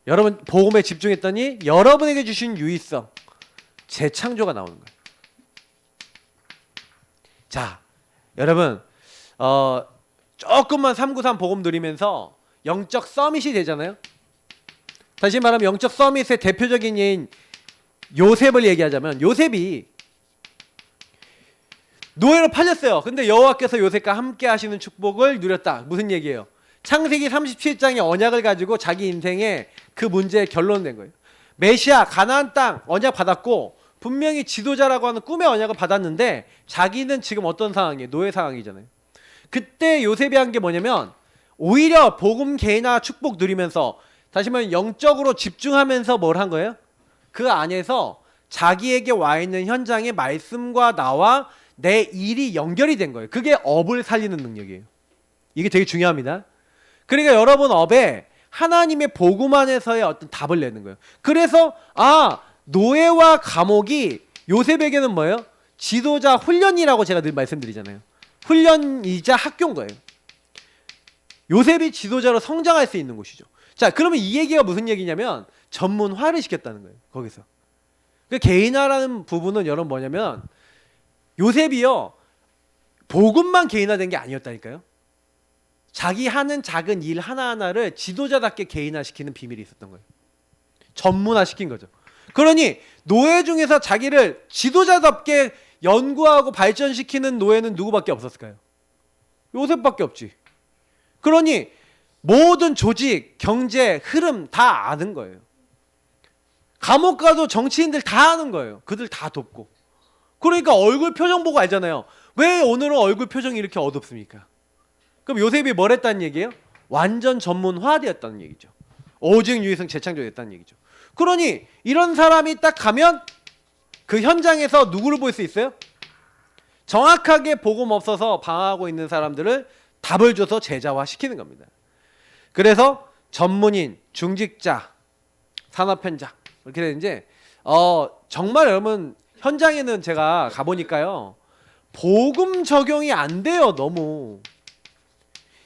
여러분 복음에 집중했더니 여러분에게 주신 유의성, 재창조가 나오는 거예요. 자, 여러분 조금만 393 복음 누리면서 영적 서밋이 되잖아요. 다시 말하면 영적 서밋의 대표적인 예인 요셉을 얘기하자면, 요셉이 노예로 팔렸어요. 근데 여호와께서 요셉과 함께 하시는 축복을 누렸다. 무슨 얘기예요? 창세기 37장의 언약을 가지고 자기 인생의 그 문제의 결론을 낸 거예요. 메시아 가나안 땅 언약 받았고 분명히 지도자라고 하는 꿈의 언약을 받았는데 자기는 지금 어떤 상황이에요? 노예 상황이잖아요. 그때 요셉이 한 게 뭐냐면 오히려 복음 개인화 축복 누리면서, 다시 말하면 영적으로 집중하면서 뭘 한 거예요? 그 안에서 자기에게 와 있는 현장의 말씀과 나와 내 일이 연결이 된 거예요. 그게 업을 살리는 능력이에요. 이게 되게 중요합니다. 그러니까 여러분 업에 하나님의 복음 안에서의 어떤 답을 내는 거예요. 그래서 노예와 감옥이 요셉에게는 뭐예요? 지도자 훈련이라고 제가 늘 말씀드리잖아요. 훈련이자 학교인 거예요. 요셉이 지도자로 성장할 수 있는 곳이죠. 자, 그러면 이 얘기가 무슨 얘기냐면 전문화를 시켰다는 거예요. 거기서. 그 개인화라는 부분은 여러분 뭐냐면 요셉이요, 복음만 개인화된 게 아니었다니까요. 자기 하는 작은 일 하나하나를 지도자답게 개인화시키는 비밀이 있었던 거예요. 전문화시킨 거죠. 그러니 노예 중에서 자기를 지도자답게 연구하고 발전시키는 노예는 누구밖에 없었을까요? 요셉밖에 없지. 그러니 모든 조직, 경제, 흐름 다 아는 거예요. 감옥 가도 정치인들 다 아는 거예요. 그들 다 돕고. 그러니까 얼굴 표정 보고 알잖아요. 왜 오늘은 얼굴 표정이 이렇게 어둡습니까? 그럼 요셉이 뭘 했다는 얘기예요? 완전 전문화되었다는 얘기죠. 오직 유의성 재창조됐다는 얘기죠. 그러니 이런 사람이 딱 가면 그 현장에서 누구를 볼 수 있어요? 정확하게 복음 없어서 방황하고 있는 사람들을 답을 줘서 제자화시키는 겁니다. 그래서 전문인, 중직자, 산업현장 이렇게 되는지 정말 여러분 현장에는 제가 가보니까요, 복음 적용이 안 돼요. 너무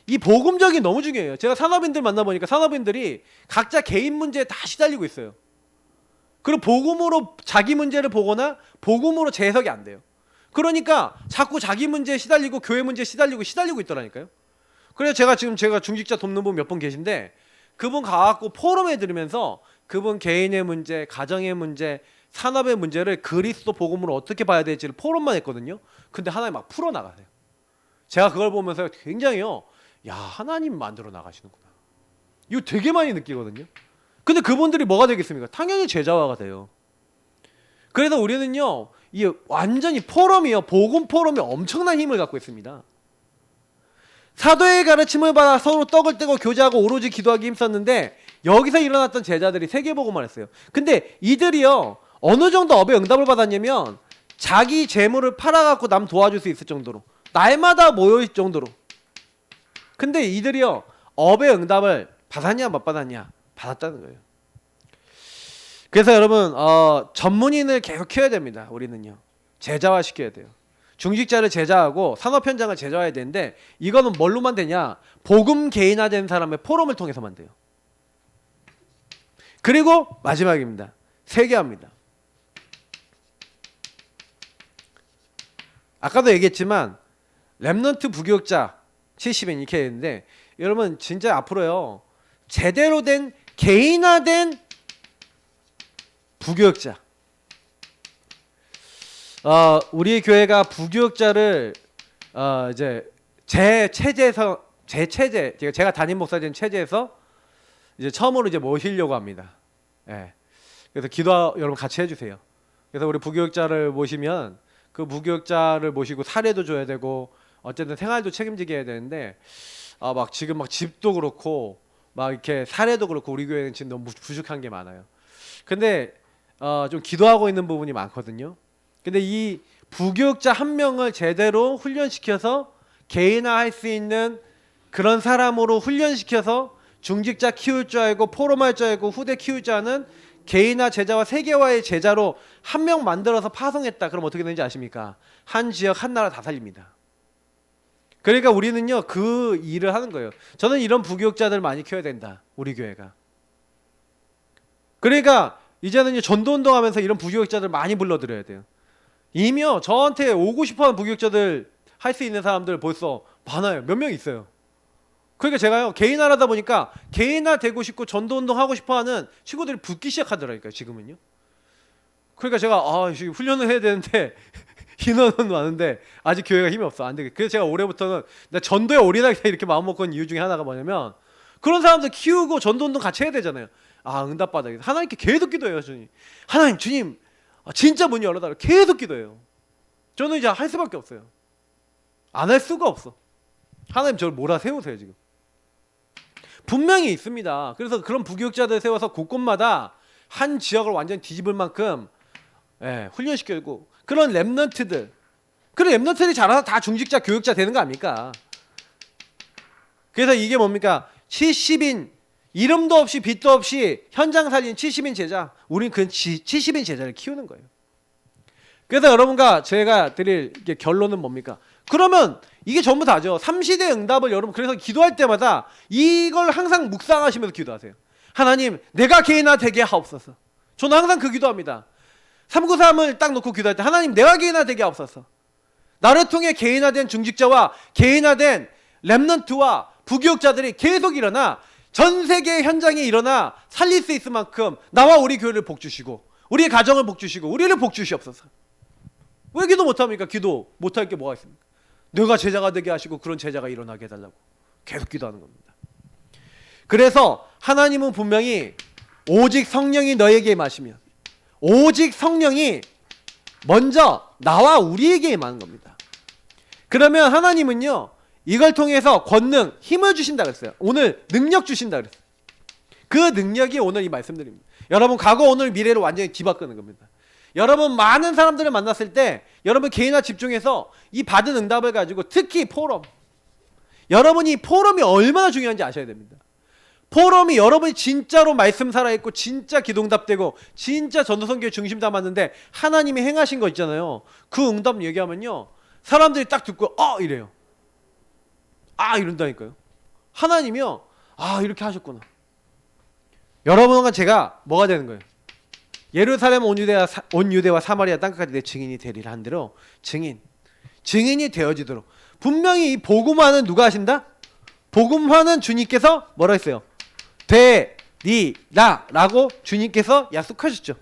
이 복음적이 너무 중요해요. 제가 산업인들 만나보니까 산업인들이 각자 개인 문제에 다 시달리고 있어요. 그리고 복음으로 자기 문제를 보거나 복음으로 재해석이 안 돼요. 그러니까 자꾸 자기 문제에 시달리고 교회 문제에 시달리고 있더라니까요. 그래서 제가 중직자 돕는 분 몇 분 계신데 그분 가갖고 포럼에 들으면서 그분 개인의 문제, 가정의 문제, 산업의 문제를 그리스도 복음으로 어떻게 봐야 될지를 포럼만 했거든요. 근데 하나님 막 풀어나가세요. 제가 그걸 보면서 굉장히요, 야, 하나님 만들어 나가시는구나. 이거 되게 많이 느끼거든요. 근데 그분들이 뭐가 되겠습니까? 당연히 제자화가 돼요. 그래서 우리는요, 이 완전히 포럼이요, 복음 포럼이 엄청난 힘을 갖고 있습니다. 사도의 가르침을 받아 서로 떡을 떼고 교제하고 오로지 기도하기 힘썼는데 여기서 일어났던 제자들이 세계복음만 했어요. 근데 이들이요, 어느 정도 업의 응답을 받았냐면 자기 재물을 팔아갖고 남 도와줄 수 있을 정도로, 날마다 모여있을 정도로. 근데 이들이요, 업의 응답을 받았냐 못 받았냐? 받았다는 거예요. 그래서 여러분 전문인을 계속 키워야 됩니다. 우리는요, 제자화 시켜야 돼요. 중직자를 제자하고 산업 현장을 제자화해야 되는데 이거는 뭘로만 되냐? 복음 개인화된 사람의 포럼을 통해서만 돼요. 그리고 마지막입니다. 세계화입니다. 아까도 얘기했지만 렘넌트 부교육자 70인 이렇게 했는데 여러분 진짜 앞으로요, 제대로 된 개인화된 부교육자, 우리 교회가 부교육자를 이제 제 체제 제가 담임 목사된 체제에서 이제 처음으로 이제 모시려고 합니다. 예. 그래서 기도 여러분 같이 해주세요. 그래서 우리 부교육자를 모시면 그 부교육자를 모시고 사례도 줘야 되고 어쨌든 생활도 책임지게 해야 되는데 막 지금 막 집도 그렇고 막 이렇게 사례도 그렇고 우리 교회는 지금 너무 부족한 게 많아요. 근데 좀 기도하고 있는 부분이 많거든요. 근데 이 부교육자 한 명을 제대로 훈련시켜서 개인화할 수 있는 그런 사람으로 훈련시켜서 중직자 키울 줄 알고 포럼할 줄 알고 후대 키울 줄 아는 개인화 제자와 세계화의 제자로 한 명 만들어서 파송했다. 그럼 어떻게 되는지 아십니까? 한 지역 한 나라 다 살립니다. 그러니까 우리는요 그 일을 하는 거예요. 저는 이런 부교육자들 많이 키워야 된다. 우리 교회가. 그러니까 이제는 전도운동 하면서 이런 부교육자들 많이 불러들여야 돼요. 이미요 저한테 오고 싶어하는 부교육자들 할 수 있는 사람들 벌써 많아요. 몇 명 있어요. 그러니까 제가요 개인화하다 보니까 개인화 되고 싶고 전도운동 하고 싶어하는 친구들이 붙기 시작하더라고요. 지금은요. 그러니까 제가 훈련을 해야 되는데 인원은 많은데 아직 교회가 힘이 없어. 안 되겠. 그래서 제가 올해부터는 나 전도에 올인하겠다 이렇게 마음 먹고 있는 이유 중에 하나가 뭐냐면 그런 사람들 키우고 전도운동 같이 해야 되잖아요. 응답받아야겠다. 하나님께 계속 기도해요. 주님. 하나님 주님 진짜 문 열어달라고 계속 기도해요. 저는 이제 할 수밖에 없어요. 안 할 수가 없어. 하나님 저를 몰아세우세요 지금. 분명히 있습니다. 그래서 그런 부교육자들 세워서 곳곳마다 한 지역을 완전히 뒤집을 만큼 훈련시켜주고 그런 랩런트들 그런 랩런트들이 자라서 다 중직자 교육자 되는 거 아닙니까? 그래서 이게 뭡니까? 70인 이름도 없이 빛도 없이 현장 살린 70인 제자. 우린 그 70인 제자를 키우는 거예요. 그래서 여러분과 제가 드릴 결론은 뭡니까? 그러면 이게 전부 다죠. 3시대 응답을 여러분 그래서 기도할 때마다 이걸 항상 묵상하시면서 기도하세요. 하나님 내가 개인화 되게 하옵소서. 저는 항상 그 기도합니다. 393을 딱 놓고 기도할 때 하나님 내가 개인화 되게 하옵소서. 나를 통해 개인화된 중직자와 개인화된 랩런트와 부교육자들이 계속 일어나 전 세계 현장에 일어나 살릴 수 있을 만큼 나와 우리 교회를 복주시고 우리의 가정을 복주시고 우리를 복주시옵소서. 왜 기도 못합니까? 기도 못할 게 뭐가 있습니까? 내가 제자가 되게 하시고 그런 제자가 일어나게 해달라고 계속 기도하는 겁니다. 그래서 하나님은 분명히 오직 성령이 너에게 임하시면 오직 성령이 먼저 나와 우리에게 임하는 겁니다. 그러면 하나님은요 이걸 통해서 권능, 힘을 주신다 그랬어요. 오늘 능력 주신다 그랬어요. 그 능력이 오늘 이 말씀드립니다. 여러분 과거 오늘 미래를 완전히 뒤바꾸는 겁니다. 여러분 많은 사람들을 만났을 때 여러분 개인화 집중해서 이 받은 응답을 가지고 특히 포럼 여러분이 포럼이 얼마나 중요한지 아셔야 됩니다. 포럼이 여러분이 진짜로 말씀 살아있고 진짜 기도응답되고 진짜 전도선교의 중심 담았는데 하나님이 행하신 거 있잖아요. 그 응답 얘기하면요 사람들이 딱 듣고 이래요. 이런다니까요. 하나님이요 이렇게 하셨구나. 여러분과 제가 뭐가 되는 거예요? 예루살렘 온 유대와 사마리아 땅끝까지 내 증인이 되리라 한 대로 증인이 되어지도록 분명히 이 복음화는 누가 하신다? 복음화는 주님께서 뭐라 했어요? 되리라 라고 주님께서 약속하셨죠.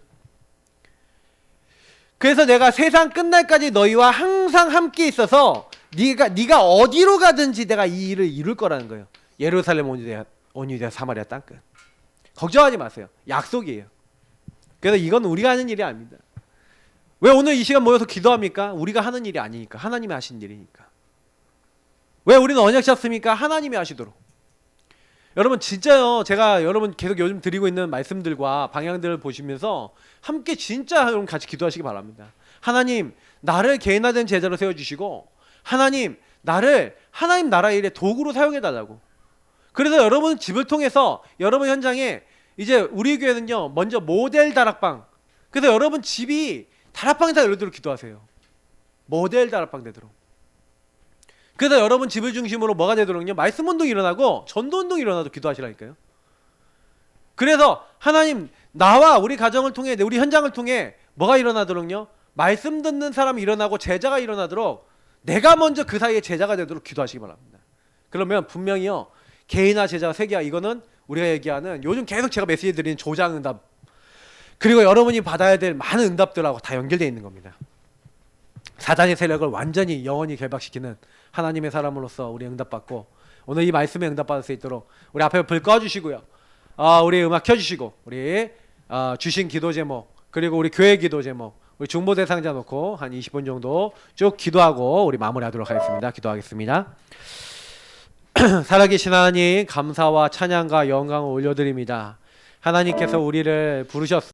그래서 내가 세상 끝날까지 너희와 항상 함께 있어서 네가 어디로 가든지 내가 이 일을 이룰 거라는 거예요. 예루살렘 온 유대와 사마리아 땅끝. 걱정하지 마세요. 약속이에요. 그래서 이건 우리가 하는 일이 아닙니다. 왜 오늘 이 시간 모여서 기도합니까? 우리가 하는 일이 아니니까. 하나님이 하신 일이니까. 왜 우리는 언약 잡습니까? 하나님이 하시도록. 여러분 진짜요. 제가 여러분 계속 요즘 드리고 있는 말씀들과 방향들을 보시면서 함께 진짜 여러분 같이 기도하시기 바랍니다. 하나님 나를 개인화된 제자로 세워주시고 하나님 나를 하나님 나라 일에 도구로 사용해달라고. 그래서 여러분 집을 통해서 여러분 현장에 이제 우리 교회는요 먼저 모델 다락방. 그래서 여러분 집이 다락방이 다 열리도록 기도하세요. 모델 다락방 되도록. 그래서 여러분 집을 중심으로 뭐가 되도록요 말씀 운동이 일어나고 전도 운동이 일어나도 기도하시라니까요. 그래서 하나님 나와 우리 가정을 통해 우리 현장을 통해 뭐가 일어나도록요 말씀 듣는 사람이 일어나고 제자가 일어나도록 내가 먼저 그 사이에 제자가 되도록 기도하시기 바랍니다. 그러면 분명히요 개인화 제자 세계화 이거는 우리가 얘기하는 요즘 계속 제가 메시지 드리는 조장 응답 그리고 여러분이 받아야 될 많은 응답들하고 다 연결되어 있는 겁니다. 사단의 세력을 완전히 영원히 결박시키는 하나님의 사람으로서 우리 응답받고 오늘 이 말씀에 응답받을 수 있도록 우리 앞에 불 꺼주시고요. 우리 음악 켜주시고 우리 주신 기도 제목 그리고 우리 교회 기도 제목 우리 중보 대상자 놓고 한 20분 정도 쭉 기도하고 우리 마무리하도록 하겠습니다. 기도하겠습니다. 살아계신 하나님 감사와 찬양과 영광을 올려드립니다. 하나님께서 우리를 부르셨습니다.